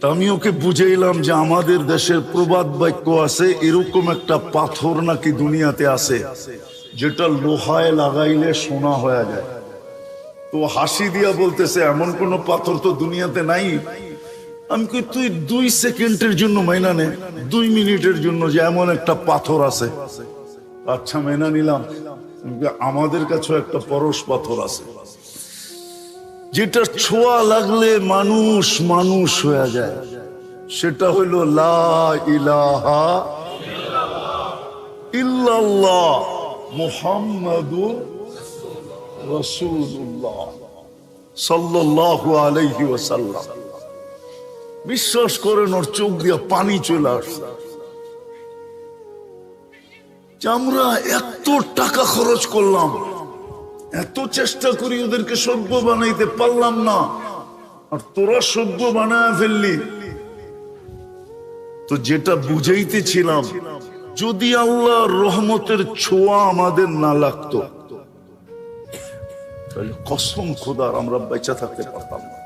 আমি ওকে বুঝাইলাম যে আমাদের দেশের প্রবাদ বাক্য আছে, এরকম একটা পাথর নাকি দুনিয়াতে আছে যেটা লোহায় লাগাইলে সোনা হয়ে যায়। তো হাসি দিয়া বলতেছে এমন কোন পাথর তো দুনিয়াতে নাই। আমি কই তুই 2 সেকেন্ডের জন্য মাইনা নে, 2 মিনিটের জন্য যে এমন একটা পাথর আছে। আচ্ছা মেনা নিলাম, আমাদের কাছেও একটা পরশ পাথর আছে যেটা ছোঁয়া লাগলে মানুষ মানুষ হয়ে যায়। সেটা হইল লা ইলাহা ইল্লাল্লাহ মুহাম্মাদুর রাসূলুল্লাহ সাল্লাল্লাহু আলাইহি ওয়াসাল্লাম। বিশ্বাস করেন ওর চোখ দিয়ে পানি চলে আসছে। আমরা এত টাকা খরচ করলাম, এত চেষ্টা করি ওদেরকে সভ্য বানাইতে পারলাম না, আর তোরা সভ্য বানায় ফেললি। তো যেটা বুঝাইতেছিলাম, যদি আল্লাহর রহমতের ছোঁয়া আমাদের না লাগতো তাহলে কসম খোদার আমরা বেঁচে থাকতে পারতাম না।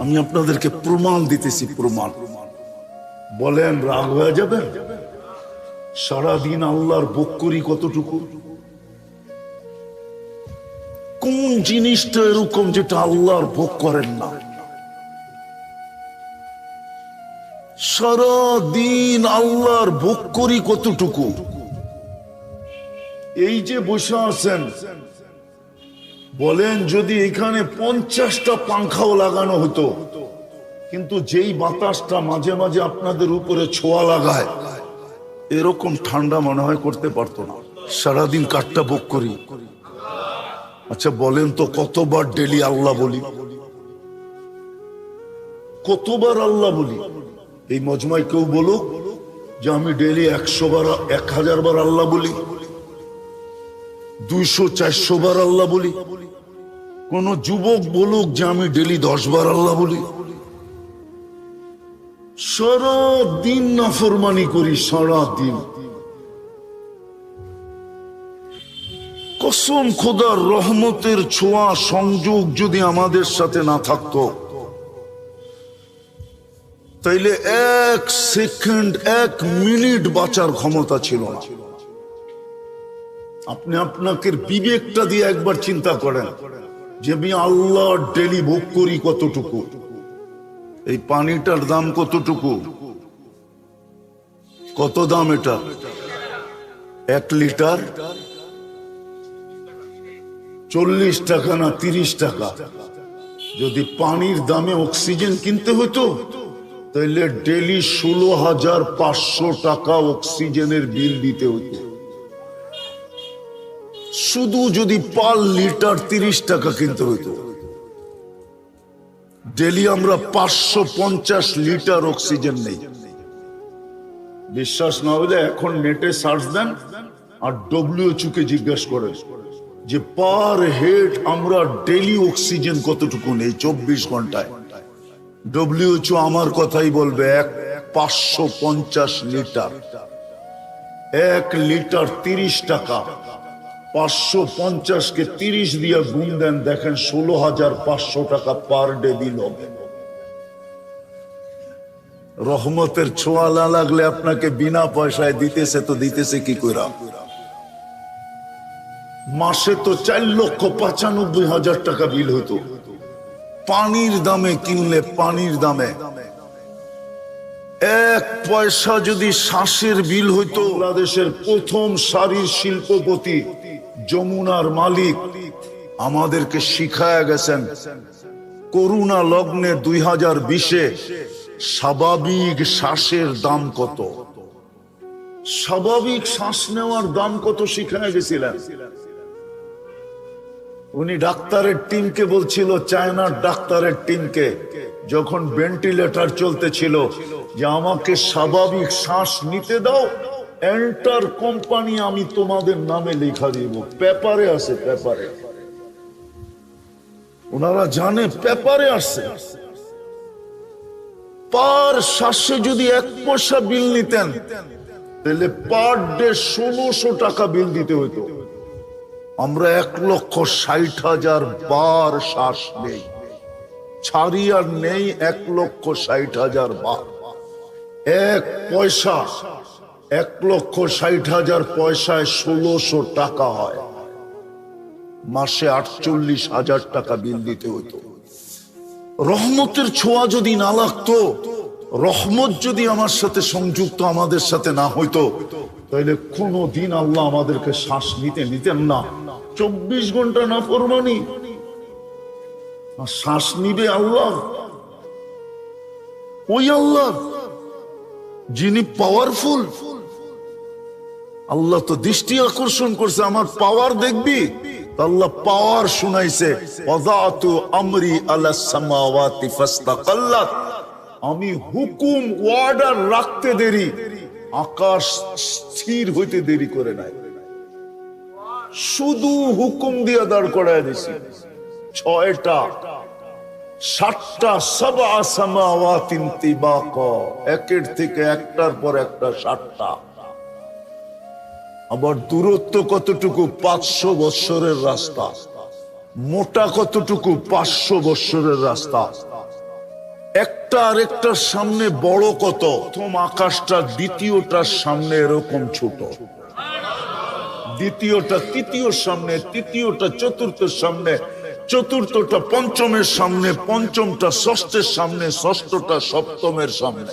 আমি আপনাদেরকে প্রমাণ দিতেছি, প্রমাণ। বলেন রাগ হয়ে যাবে? সারাদিন আল্লাহর বক্করি কতটুকু? কোন জিনিসটা এরকম যেটা আল্লাহর ভোগ করেন না? সারাদিন আল্লাহর ভোগ করি কতটুকু? এই যে বসে আছেন, বলেন যদি এখানে 50টা পাংখাও লাগানো হতো, কিন্তু যেই বাতাসটা মাঝে মাঝে আপনাদের উপরে ছোঁয়া লাগায়, এরকম ঠান্ডা মনে হয় করতে পারতো না। সারাদিন কাঠটা ভোগ করি। আচ্ছা বলেন তো কতবার ডেলি আল্লাহ বলি? কতবার আল্লাহ বলি? এই মজমায় কেউ বলুক যে আমি ডেলি 100 বার 1000 বার আল্লাহ বলি, 200-400 বার আল্লাহ বলি। কোন যুবক বলুক যে আমি ডেলি 10 বার আল্লাহ বলি। সারা দিন নাফরমানি করি, সারা দিন। কসম খোদার রহমতের ছোঁয়া সংযোগ যদি আমাদের সাথে না থাকতো, তাইলে 1 সেকেন্ড 1 মিনিট বাঁচার ক্ষমতা ছিল না। আপনি আপনাকে বিবেকটা দিয়ে একবার চিন্তা করেন যে আমি আল্লাহ ডেলি ভোগ করি কতটুকু। এই পানিটার দাম কতটুকু? কত দাম এটা? 1 লিটার 40 টাকা না 30 টাকা। যদি পানির দামে অক্সিজেন কিনতে হতো তাহলে ডেলি 16,500 টাকা অক্সিজেনের বিল দিতে হতো। শুধু যদি পার লিটার 30 টাকা কিনতে হতো, ডেলি আমরা 550 লিটার অক্সিজেন নেই। বিশ্বাস না হলে এখন নেটে সার্চ দেন আর WHO কে জিজ্ঞাসা করেন যে পার হেড আমরা ডেলি অক্সিজেন কতটুকু নেই 24 ঘন্টায়। WHO আমার কথাই বলবে 550 লিটার। 1 লিটার 30 টাকা, 550 কে 30 দিয়ে গুণ দেন, দেখেন 16,500 টাকা পার ডে বিল হবে। রহমতের ছোঁয়া না লাগলে আপনাকে বিনা পয়সায় দিতেছে, তো দিতেছে কি কইরা? মাসে তো 4,95,000 টাকা বিল হতো পানির দামে কিনলে। পানির দামে 1 পয়সা যদি শ্বাসের বিল হইতো। বাংলাদেশের প্রথম সারির শিল্পপতি যমুনার মালিক আমাদেরকে শিখায়া গেছেন করুণা লগ্নে 2020-এ স্বাভাবিক শ্বাসের দাম কত। স্বাভাবিক শ্বাস নেওয়ার দাম কত শিখায়া গেছিলেন। উনি ডাক্তারের টিমকে বলছিল, চায়নার ডাক্তারের টিমকে, যখন ভেন্টিলেটর চলতেছিল, যে আমাকে স্বাভাবিক শ্বাস নিতে দাও, এন্টার কোম্পানি আমি তোমাদের নামে লেখা দিব। পেপারে আছে, পেপারে। ওনারা জানে পেপারে আছে। পার শ্বাসে যদি 1 পয়সা বিল নিতেন তাহলে পার ডে 1600 টাকা বিল দিতে হইতো। আমরা 1,60,000 বার শ্বাস নেই। ছাড়ি আর নেই 1,60,000 বার। 1 পয়সা 1,60,000 পয়সায় 1600 টাকা হয়। মাসে 48,000 টাকা বিল দিতে হতো। রহমতের ছোঁয়া যদি না লাগতো, রহমত যদি আমার সাথে সংযুক্ত আমাদের সাথে না হইতো, তাহলে কোনদিন আল্লাহ আমাদেরকে শ্বাস নিতেন না। 24 ঘন্টা না ফরমানি, শ্বাস নিবে আল্লাহ, ওই আল্লাহ যিনি পাওয়ারফুল। আল্লাহ তো দৃষ্টি আকর্ষণ করছে, আমার পাওয়ার দেখবি। আল্লাহ পাওয়ার শুনাইছে, ওয়াযাতু আমরি আলাস সামাওয়াতি ফাস্তাকাল্লাত। আমি হুকুম অর্ডার রাখতে দেরি, আকাশ স্থির হইতে দেরি করে নাই। শুধু হুকুম দিয়ে দাঁড় করায় দিছি। 6টা 7টা সাবআ সামাওয়াতিন তিবাকা, একের থেকে একটার পর একটা 7টা। আবার দূরত্ব কতটুকু? 500 বৎসরের রাস্তা। মোটা কতটুকু? 500 বৎসরের রাস্তা। একটা আর একটার সামনে বড় কত? প্রথম আকাশটা দ্বিতীয়টার সামনে এরকম ছোট, দ্বিতীয়টা তৃতীয়র সামনে, তৃতীয়টা চতুর্থের সামনে, চতুর্থটা পঞ্চমের সামনে, পঞ্চমটা ষষ্ঠের সামনে, ষষ্ঠটা সপ্তমের সামনে।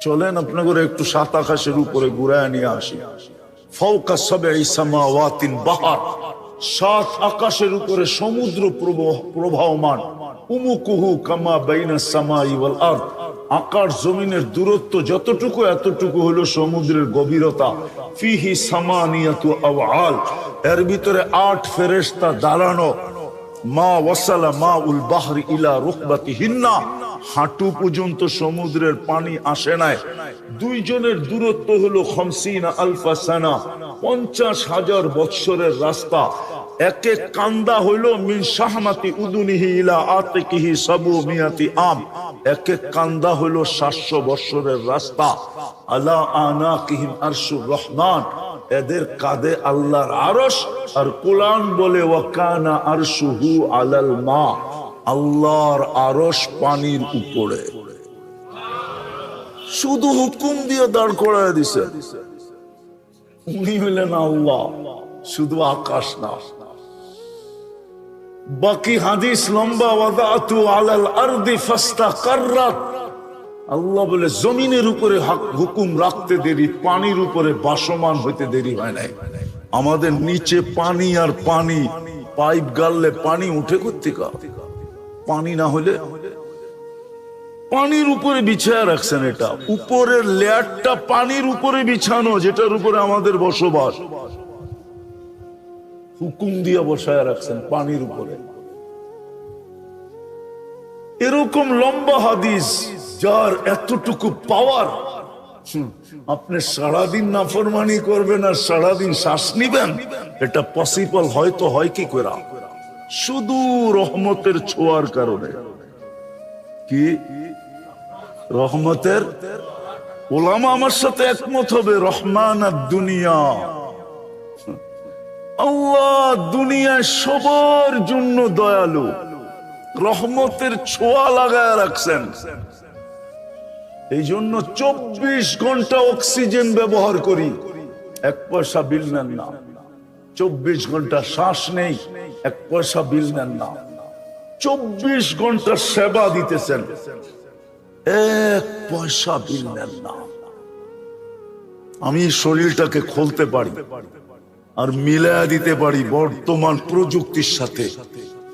চলেন আপনাদের একটু 7 আকাশের উপরে ঘুরায় নিয়ে আসি। ফাওকা সাবঈ সামাওয়াতিন বাহার, 7 আকাশের উপরে সমুদ্র প্রবাহমান। উমুকুহু কামা বাইনাস সামাই ওয়াল আরদ, আকাশ জমিনের দূরত্ব যতটুকু এতটুকু হলো সমুদ্রের গভীরতা। ফিহি সামানিয়াতু আওয়াল, এর ভিতরে 8 ফেরেশতা দাঁড়ানো। মা ওয়াসালা মাউল বাহরি ইলা রুকবাতিহিন্না, হাঁটু পর্যন্ত সমুদ্রের পানি আসে নাই। 2 জনের দূরত্ব হলো 50 আলফা সানা, 50,000 বৎসরের রাস্তা। এক এক কান্দা হইল মিন শাহমাতি উদুনিহি ইলা আতিকিহি সাবু মিয়াতি আম, এক এক কান্দা হইল 700 বৎসরের রাস্তা। আলা আনাকিহিম আরশুর রহমান, এদের কাঁধে আল্লাহর আরশ। আর কোরআন বলে ওয়াকানা আরশুহু আলাল মা, আল্লাহর আরশ পানির উপরে। শুধু হুকুম দিয়ে দাঁড় করায় দিছে। উনি হলেন আল্লাহ, শুধু আকাশ না। বাকি হাদিস লম্বা, ওয়াদাতু আলাল আরদি ফাস্তাকাররাত, আল্লাহ বলে জমিনের উপরে হুকুম রাখতে দেরি, পানির উপরে বাসমান হইতে দেরি হয় নাই। আমাদের নিচে পানি আর পানি, পাইপ গাললে পানি উঠে কোত্থেকে? পানি না হলে পানির উপরে বিছায়া রাখছেন। এটা উপরের লেয়ারটা পানির উপরে বিছানো, যেটার উপরে আমাদের বসবাস। হুকুম দিয়ে বসায় রাখছেন পানির উপরে। এরকম লম্বা হাদিস যার এতটুকু পাওয়ার, আপনি সারাদিন নাফরমানি করবেন আর সারাদিন শ্বাস নিবেন, এটা পসিবল হয়তো হয় কি করে? শুধু রহমতের ছোঁয়ার কারণে। কি রহমতের? ওলামা আমার সাথে একমত হবে, রহমান আর দুনিয়া, আল্লাহ দুনিয়ায় সবার জন্য দয়ালু, রহমতের ছোঁয়া লাগায় রাখছেন। এই জন্য 24 ঘন্টা অক্সিজেন ব্যবহার করি, 1 পয়সা বিল নেন না। 24 ঘন্টা শ্বাস নেই, 1 পয়সা বিল নেন না। 24 ঘন্টা সেবা দিতেছেন, 1 পয়সা বিল নেন না। আমি শরীরটাকে খুলতে পারি আর মিলায়া দিতে পারি বর্তমান প্রযুক্তির সাথে।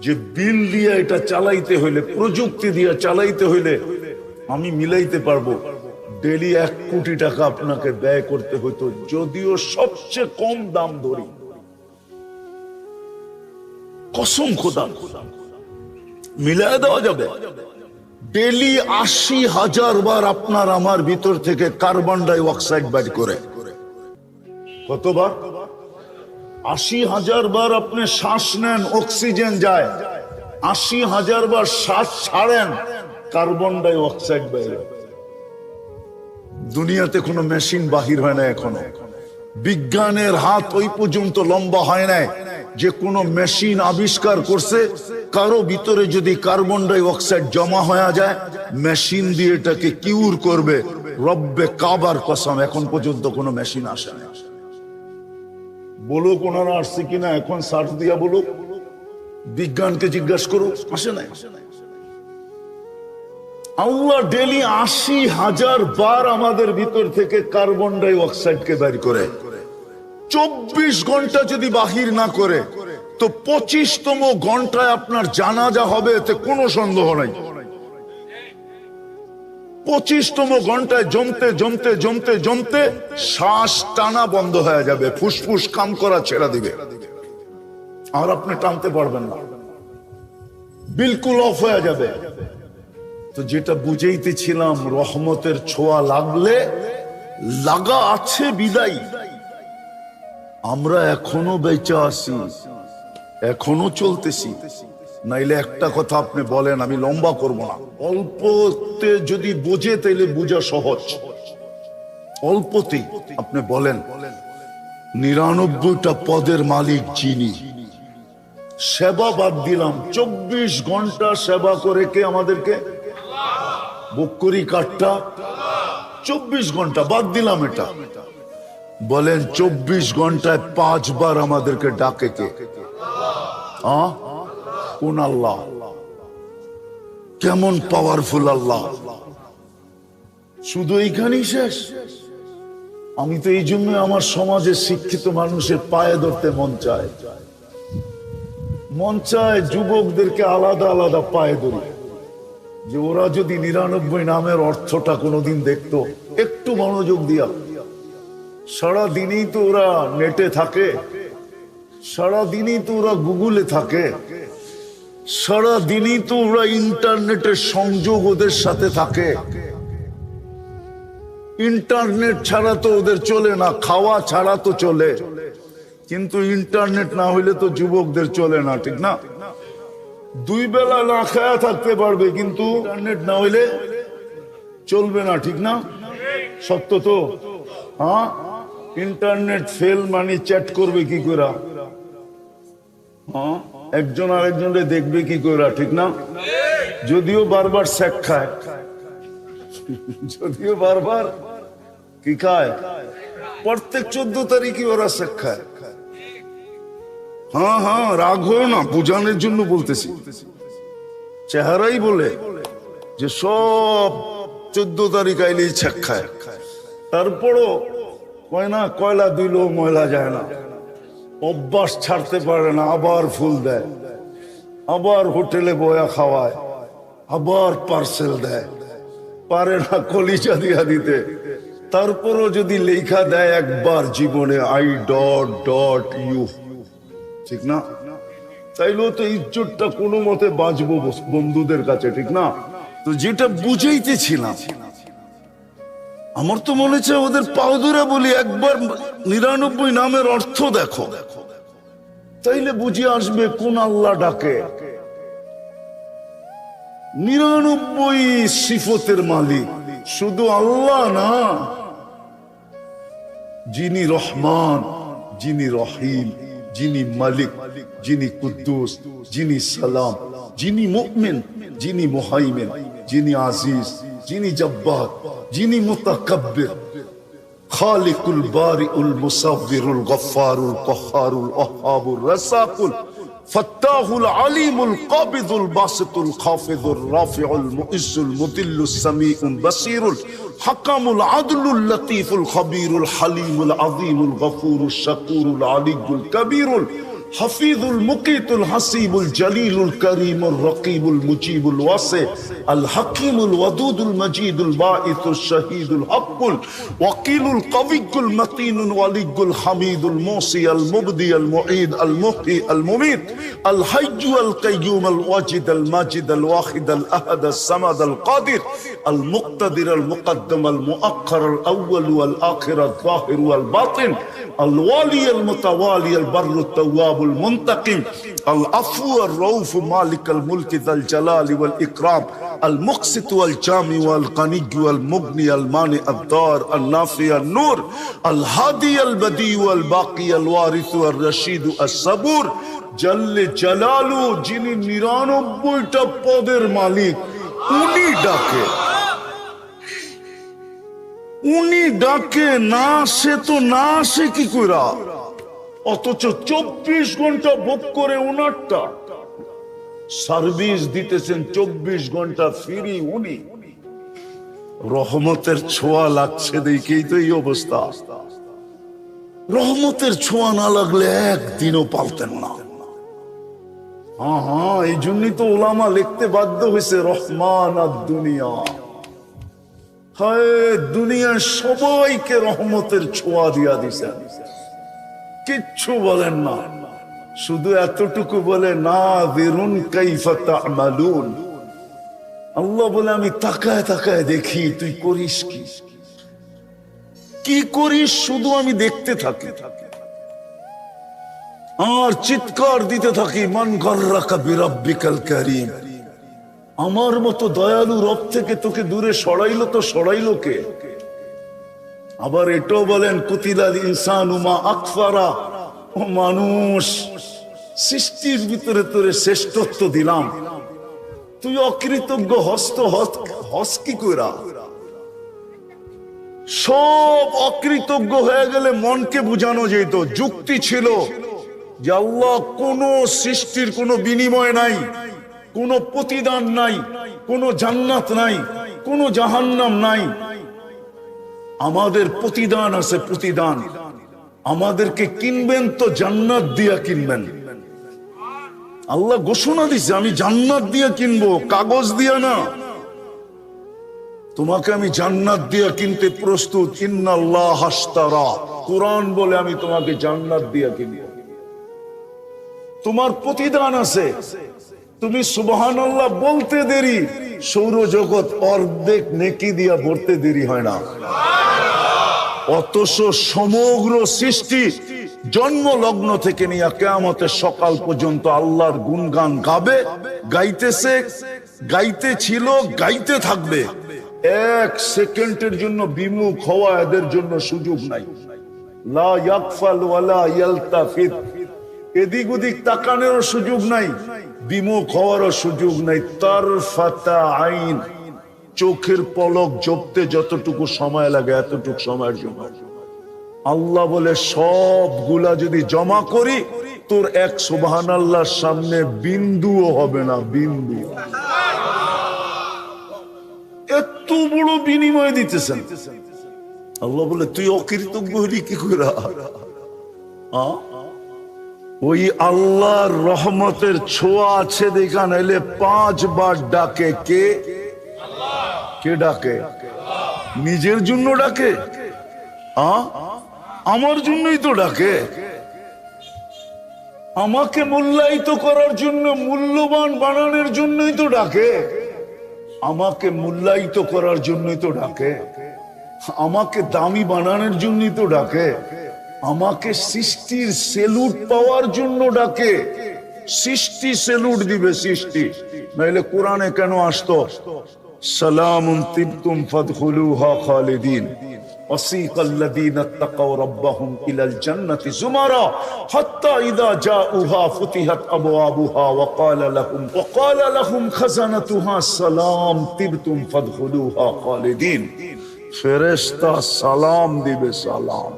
যে বিল দিয়ে এটা চালাইতে হইলে, প্রযুক্তি দিয়ে চালাইতে হইলে আমি মিলাইতে পারবো। ডেলি 1 কোটি টাকা আপনাকে ব্যয় করতে হতো, যদিও সবচেয়ে কম দাম ধরি। কসম খোদা, মিলায় দেওয়া যাবে। ডেলি 80,000 বার আপনার আমার ভিতর থেকে কার্বন ডাই অক্সাইড বের করে। কতবার? 80,000 বার আপনি শ্বাস নেন, অক্সিজেন যায়। 80,000 বার শ্বাস ছাড়েন, কার্বন ডাই অক্সাইড বের হয়। দুনিয়াতে কোনো মেশিন বাহির হয় না এখনো। বিজ্ঞানের হাত ওই পর্যন্ত লম্বা হয় নাই যে কোনো মেশিন আবিষ্কার করছে কারো ভিতরে যদি কার্বন ডাই অক্সাইড জমা হয়ে যায়, মেশিন দিয়ে এটাকে কিউর করবে। রব্বে কাবার কসম, এখন পর্যন্ত কোনো মেশিন আসে না। বলুক ওনারা আসছে কিনা, এখন সার্চ দিয়া বলুক, বিজ্ঞানকে জিজ্ঞাসা করুক, আসে না। আল্লাহ ডেলি ৮০,০০০ বার আমাদের ভিতর থেকে কার্বন ডাই অক্সাইডকে বের করে। ২৪ ঘন্টা যদি বাহির না করে, তো ২৫তম ঘন্টায় আপনার জানাজা হবে, এতে কোনো সন্দেহ নাই। ২৫তম ঘন্টায় জমতে জমতে জমতে জমতে শ্বাস টানা বন্ধ হয়ে যাবে, ফুসফুস কাম করা ছেড়ে দিবে, আর আপনি টানতে পারবেন না, বিলকুল অফ হয়ে যাবে। তো যেটা বুঝাইতেছিলাম, রহমতের ছোঁয়া লাগলে, লাগা আছে বিদায় আমরা এখনো বেঁচে আছি, এখনো চলতেছি। নাইলে একটা কথা আপনি বলেন, আমি লম্বা করব না, অল্পতে যদি বোঝে তাইলে বোঝা সহজ। অল্পতেই আপনি বলেন ৯৯টা পদের মালিক যিনি, সেবা বাদ দিলাম, ২৪ ঘন্টা সেবা করে কে আমাদেরকে? বকরি কাঠটা ২৪ ঘন্টা বাদ দিলাম, এটা বলেন ২৪ ঘন্টায় ৫ বার আমাদেরকে ডাকে কে? কোন আল্লাহ? কেমন পাওয়ারফুল আল্লাহ! শুধু এইখানেই শেষ? আমি তো এই জন্য আমার সমাজের শিক্ষিত মানুষের পায়ে ধরতে মন চায়, মন চায় যুবকদেরকে আলাদা আলাদা পায়ে ধরি, যে ওরা যদি ৯৯ নামের অর্থটা কোনোদিন দেখতো, একটু মনোযোগ দিয়া। সারা দিনই তো ওরা নেটে থাকে, সারা দিনই তো ওরা গুগলে থাকে, সারা দিনই তো ওরা ইন্টারনেটের সংযোগ ওদের সাথে থাকে। ইন্টারনেট ছাড়া তো ওদের চলে না, খাওয়া ছাড়া তো চলে, কিন্তু ইন্টারনেট না হইলে তো যুবকদের চলে না, ঠিক না? ২ বেলা না খায়া থাকতে পারবে, কিন্তু ইন্টারনেট না হইলে চলবে না, ঠিক না? সত্য তো? হ্যাঁ, ইন্টারনেট ফেল মানে চ্যাট করবে কি করে? হ্যাঁ, একজন আরেকজনকে দেখবে কি করে, ঠিক না? যদিও বারবার স্যাক খায়, যদিও বারবার কি খায়, প্রত্যেক ১৪ তারিখে ওরা স্যাক খায়। হ্যাঁ হ্যাঁ, রাগ হয়েও না, বোঝানোর জন্য বলতেছি। চেহারাই বলে যে সব ১৪ তারিখ আইলেই স্যাক খায়, তারপরও কয় না কয়লা দিলেও ময়লা যায় না, অভ্যাস ছাড়তে পারে না, আবার ফুল দেয়, আবার হোটেলে বয়া খাওয়ায়, আবার পার্সেল দেয়, পারে না কলিজা দিয়া দিতে। তারপরও যদি লেখা দেয় একবার জীবনে I.U, ঠিক না? তাইলেও তো ইজ্জতটা কোনো মতে বাঁচবো বন্ধুদের কাছে, ঠিক না? তো যেটা বুঝাইতেছিলাম, আমার তো মনে হচ্ছে ওদের পাও ধরে বলি, একবার ৯৯ নামের অর্থ দেখো, তাইলে বুঝে আসবে কোন আল্লাহ ডাকে। ৯৯ সিফতের মালিক শুধু আল্লাহ না, যিনি রহমান, যিনি রহিম, যিনি মালিক, যিনি কুদ্দুস, যিনি সালাম, যিনি মুমিন, যিনি মুহাইমিন, যিনি আজিজ, যিনি জব্বার, যিনি মুতাকাব্বির, খালিকুল বারিউল মুসাব্বিরুল গফফারুল কহ্হারুল ওয়াহ্হাবুর রাসাকুল ফাত্তাহুল আলিমুল কাবিদুল বাসিতুল খাফিদুর রাফিউল মুইজ্জুল মুদিল্লুস সামিউল বাসিরুল হাকামুল আদলুল লতীফুল খবীরুল হালিমুল আযীমুল গফুরুশ শাকুরুল আলিয়্যুল কবীরুল হাফিজুল মুকিতুল হাসিবুল জলিলুল করিমুর রকিবুল মুজিবুল ওয়াসি আল হাকিমুল ওয়াদুদুল মজিদুল বাঈসুল শহীদুল হকুল ওয়াকিলুল কবিয়্যুল মতিনুল ওয়ালিয়্যুল হামিদুল মুসি আল মুবদি আল মুঈদ আল মুহয়ি আল মুমীত আল হাইয়্যু আল কাইয়্যুম আল ওয়াজিদ আল মাজিদ আল ওয়াহিদ আল আহাদ আল সামাদ আল কাদির আল মুক্তাদির আল মুকদ্দম আল মুআক্খার আল আউয়াল ওয়াল আখির আল যাহির ওয়াল বাতিন আল ওয়ালি আল মুতাওয়ালি আল বাররু আত তাওয়াব المنتقم العفو الرؤوف مالك الملك ذا الجلال والإكرام আল মুকসিত ওয়াল জামি ওয়াল কানি ওয়াল মুগনি আল মানি আদ-দার আল নাফি আল নূর আল হাদি আল বদি ওয়াল বাকি আল ওয়ারিস ওয়াল রশিদ আস-সাবুর জাল্লে জালালু, যিনি 99টা পদের মালিক, উনি ডাকে। উনি ডাকে না, সে তো না আসে কি কইরা, অথচ 24 ঘন্টা ভোগ করে উনারটা সার্ভিস দিতেছেন, 24 ঘন্টা ফ্রি। উনি রহমতের ছোঁয়া লাগছে দেখেই তো এই অবস্থা। রহমতের ছোঁয়া না লাগলে একদিনও পালতেন না। হ্যাঁ, এই জন্যই তো ওলামা লিখতে বাধ্য হয়েছে রহমান আর দুনিয়া। হায়, দুনিয়ার সবাইকে রহমতের ছোঁয়া দিয়া দিছেন, কিচ্ছু বলেন না, শুধু এতটুকু বলে নাযিরুন কাইফা তা'মালুন। আল্লাহ বলে আমি তাকায় তাকায় দেখি তুই করিস কি করিস, শুধু আমি দেখতে থাকি আর চিৎকার দিতে থাকি, মান গাররাকা বিরাব্বিকাল কারীম। আমার মতো দয়ালু রব থেকে তোকে দূরে সরাইলো তো সরাইলো কে? আবার এটাও বলেন কুতিলাল ইনসানু মা আকফারা, ও মানুষ, সৃষ্টির ভিতরে তোরে শ্রেষ্ঠত্ব দিলাম, তুই অকৃতজ্ঞ হস কি কইরা? সব অকৃতজ্ঞ হয়ে গেলে মনকে বুঝানো যেত, যুক্তি ছিল যে আল্লাহ কোন সৃষ্টির কোনো বিনিময় নাই, কোনো প্রতিদান নাই, কোনো জান্নাত নাই, কোনো জাহান্নাম নাই। আমাদের প্রতিদান আছে, প্রতিদান। আমাদেরকে কিনবেন তো জান্নাত দিয়া কিনবেন। আল্লাহ ঘোষণা দিছে আমি জান্নাত দিয়া কিনবো, কাগজ দিয়া না। তোমাকে আমি জান্নাত দিয়া কিনতে প্রস্তুত। ইন্নাল্লাহ আশতারা, কুরআন বলে আমি তোমাকে জান্নাত দিয়া কিনবো। তোমার প্রতিদান আছে, তুমি সুবহানাল্লাহ বলতে দেরি, সৌরজগৎ অর্ধেক নেকি দিয়া ভরতে দেরি হয় না। অথচ সমগ্র সৃষ্টি জন্ম লগ্ন থেকে নিয়ে কিয়ামতের সকাল পর্যন্ত আল্লাহর গুণগান গাবে, গাইতেছে, গাইতে ছিল, গাইতে থাকবে। এক সেকেন্ডের জন্য বিমুখ হওয়া এদের জন্য সুযোগ নাই। লা ইয়াকফাল ওয়ালা ইয়ালতাফিত, এদিক ওদিক তাকানোর সুযোগ নাই, বিমুখ হওয়ারও সুযোগ নাই। তারফাতা আইন, চোখের পলক জপতে যতটুকু সময় লাগে এতটুকু সময়ের জন্য। আল্লাহ বলে সবগুলা যদি জমা করি তোর এক সুবহানাল্লাহর সামনে বিন্দুও হবে না, বিন্দু। এত বড় বিনিময় দিতেছেন। আল্লাহ বলে তুই অকৃতজ্ঞ হলি কি করে? ওই আল্লাহর রহমতের ছোঁয়া আছে দেখা, নাইলে 5 বার ডাকে। কে কে ডাকে? নিজের জন্য ডাকে? আমার জন্যই তো ডাকে। আমাকে মূল্যায়িত করার জন্য, মূল্যবান বানানোর জন্যই তো ডাকে। আমাকে মূল্যায়িত করার জন্যই তো ডাকে। আমাকে দামি বানানোর জন্যই তো ডাকে। আমাকে সৃষ্টির সেলুট পাওয়ার জন্য ডাকে। সৃষ্টি সেলুট দিবে, সৃষ্টি, নাইলে কোরআনে কেন আসতো সালামুন তিবতুম ফাদখুলুহা খালিদিন ওয়াসিকাল্লাযীনা তাকাউ রাব্বাহুম ইলাল জান্নাতি যুমারা হাত্তা ইযা জাউহা ফুতিহাত আবওয়াবুহা ওয়া ক্বালা লাহুম খাযানাতুহা সালাম তিবতুম ফাদখুলুহা খালিদিন। ফেরেশতা সালাম দিবে, সালাম।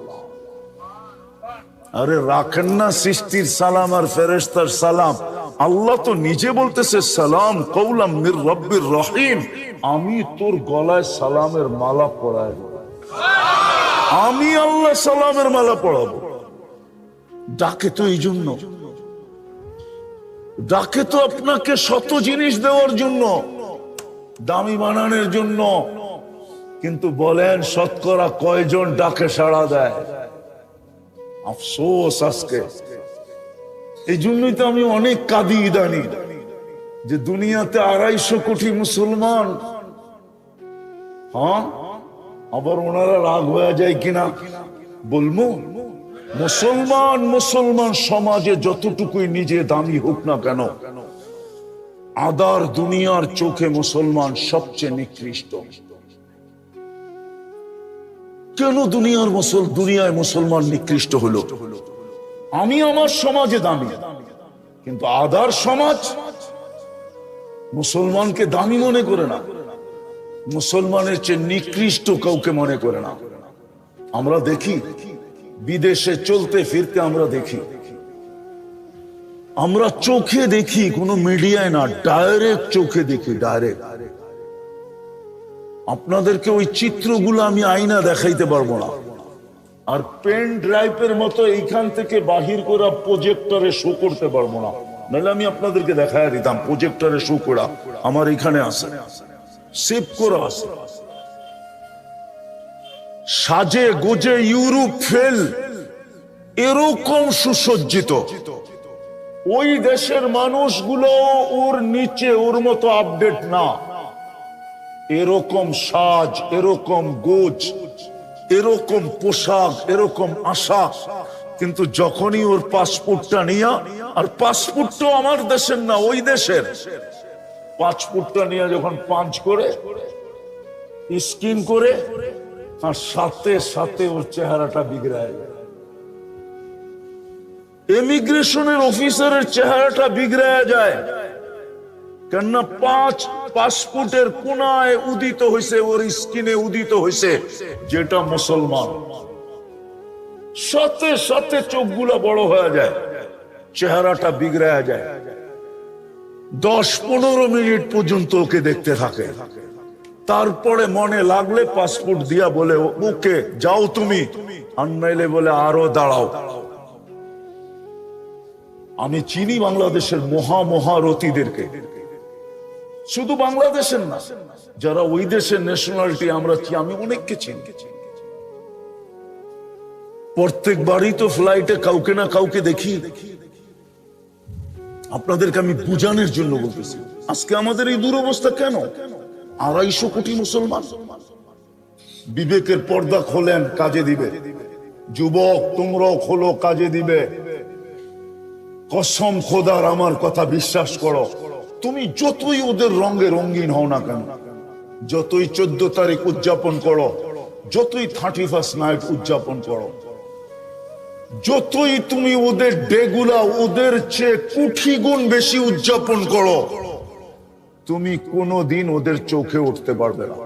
আরে রাখেন না সৃষ্টির সালাম আর ফেরেশতার সালাম। আল্লাহ তো নিজে বলতেছে সালাম কওলাম মির রব্বির রহিম। আমি তোর গলায় সালামের মালা পরায় দেব, আমি আল্লাহ সালামের মালা পরাবো। ডাকে তো এই জন্য, ডাকে তো আপনাকে শত জিনিস দেওয়ার জন্য, দামি বানানোর জন্য। কিন্তু বলেন শতকরা কয়জন ডাকে সাড়া দেয়? আফসোস আজকে। এই জন্যই তো আমি অনেক কাঁদি ইদানি, যে দুনিয়াতে 250 কোটি মুসলমান। হ্যাঁ, আবার ওনারা রাগ হয়ে যায় কিনা বলবো। মুসলমান সমাজে যতটুকুই নিজে দামি হোক না কেন, আদার দুনিয়ার চোখে মুসলমান সবচেয়ে নিকৃষ্ট। কেন দুনিয়ায় মুসলমান নিকৃষ্ট হলো? আমি আমার সমাজে দামি, কিন্তু আদার সমাজ মুসলমানকে দামি মনে করে না, মুসলমানের চেয়ে নিকৃষ্ট কাউকে মনে করে না। আমরা দেখি বিদেশে চলতে ফিরতে, আমরা দেখি, আমরা চোখে দেখি, কোনো মিডিয়ায় না, ডাইরেক্ট চোখে দেখি, ডাইরেক্ট। আপনাদেরকে ওই চিত্রগুলো আমি আয়না দেখাইতে পারবো না, আর পেন ড্রাইভের মতো এইখান থেকে বাহির করা প্রজেক্টরে শো করতে পারবো না, নাহলে আমি আপনাদেরকে দেখায় দিতাম। প্রজেক্টরে শো করা আমার এখানে আছে, সেভ করা আছে। সাজে গোজে ইউরোপ ফেল, এরকম সুসজ্জিত। ওই দেশের মানুষগুলো ওর নিচে, ওর মতো আপডেট না। এরকম সাজ, এরকম গোজ, এরকম পোশাক, এরকম আশা। কিন্তু যখনই ওর পাসপোর্টটা নিয়ে, আর পাসপোর্টটাও আমার দেশের না, ওই দেশের, পাসপোর্টটা নিয়ে যখন পাঞ্চ করে, স্ক্যান করে, আর সাথে সাথে ওর চেহারাটা বিগড়ায় যায়। ইমিগ্রেশনের অফিসারের চেহারাটা বিগড়ায় যায়, কেননা পাসপোর্টের কোনায় উদিত হয়েছে, ওর স্কিনে উদিত হয়েছে যেটা মুসলমান। সাথে সাথে চোখগুলা বড় হয়ে যায়, চেহারাটা বিগড়ায় যায়। 10-15 মিনিট পর্যন্ত ওকে দেখতে থাকে, তারপরে মনে লাগলে পাসপোর্ট দিয়া বলে ওকে যাও তুমি, আর নাইলে বলে আরো দাঁড়াও। আমি চিনি বাংলাদেশের মহারথীদেরকে, শুধু বাংলাদেশের না, যারা ওই দেশের ন্যাশনালিটি আমরা, আমি অনেককে চিনি। প্রত্যেকবারই তো ফ্লাইটে কাউকে না কাউকে দেখি। আপনাদেরকে আমি বুঝানোর জন্য বলতেছি, আজকে আমাদের এই দুরবস্থা কেন? 250 কোটি মুসলমান। বিবেকের পর্দা খোলেন, কাজে দিবে। যুবক তোমরাও খোলো, কাজে দিবে। কসম খোদার, আমার কথা বিশ্বাস করো। তুমি যতই ওদের রঙে রঙিন হও না কেন, যতই 14 তারিখ উদযাপন করো, যতই 31st নাইট উদযাপন করো, যতই তুমি ওদের ডেগুলা ওদের চেয়ে কোটি গুণ বেশি উদযাপন করো, তুমি কোনোদিন ওদের চোখে উঠতে পারবে না।